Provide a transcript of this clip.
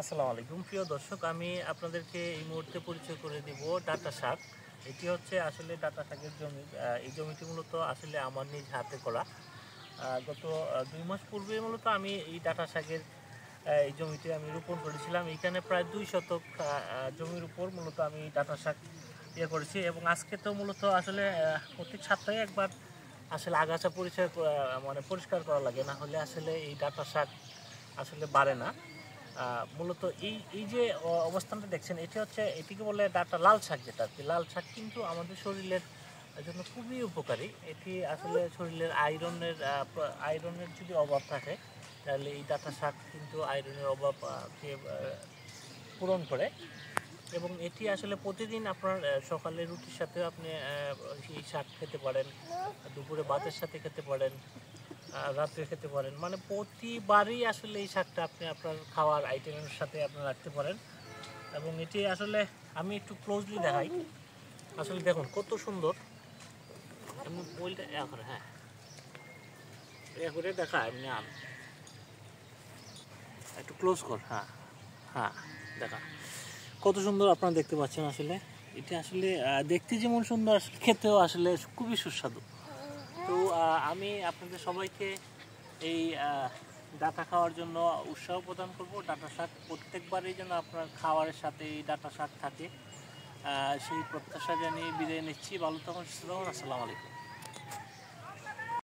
আসসালামু আলাইকুম প্রিয় দর্শক, আমি আপনাদেরকে এই মুহূর্তে পরিচয় করে দিব ডাঁটা শাক। এটি হচ্ছে আসলে ডাঁটা শাকের জমি। এই জমিটি মূলত আসলে আমার নিজ হাতে করা। গত 2 মাস পূর্বে মূলত আমি এই ডাঁটা শাকের এই জমিতে আমি রোপণ করেছিলাম। এখানে প্রায় 2 শতক জমির উপর মূলত আমি ডাঁটা শাক করেছি, এবং আজকে তো মূলত আসলে প্রত্যেক সপ্তাহে একবার আসলে আগাছা মানে পরিষ্কার করা লাগে, না হলে আসলে এই ডাঁটা শাক আসলে বাড়ে না। মূলত এই এই যে অবস্থানটা দেখছেন, এটিকে বলে ডাটা লাল শাক, যেটা আর কি। লাল শাক কিন্তু আমাদের শরীরের জন্য খুবই উপকারী। এটি আসলে শরীরের আয়রনের যদি অভাব থাকে, তাহলে এই ডাটা শাক কিন্তু আয়রনের অভাব পূরণ করে। এবং এটি আসলে প্রতিদিন আপনার সকালে রুটির সাথে আপনি এই শাক খেতে পারেন, দুপুরে ভাতের সাথে খেতে পারেন, রাত্রে খেতে পারেন। মানে প্রতিবারই আসলে এই শাকটা আপনি আপনার খাওয়ার আইটেমের সাথে আপনি রাখতে পারেন। এবং এটি আসলে আমি একটু ক্লোজলি দেখাই। আসলে দেখুন কত সুন্দর। আমি বইটা করে, হ্যাঁ, করে দেখা, এমনি একটু ক্লোজ কর, হ্যাঁ হ্যাঁ, দেখা কত সুন্দর আপনারা দেখতে পাচ্ছেন। আসলে এটা আসলে দেখতে যেমন সুন্দর, আসলে খেতেও আসলে খুবই সুস্বাদু। তো আমি আপনাদের সবাইকে এই ডাঁটা খাওয়ার জন্য উৎসাহ প্রদান করব। ডাঁটা শাক প্রত্যেকবারই যেন আপনার খাওয়ারের সাথে এই ডাঁটা শাক থাকে, সেই প্রত্যাশা জানিয়ে বিদায় নিচ্ছি। ভালো থাকুন, সুস্থ থাকুন। আসসালামু আলাইকুম।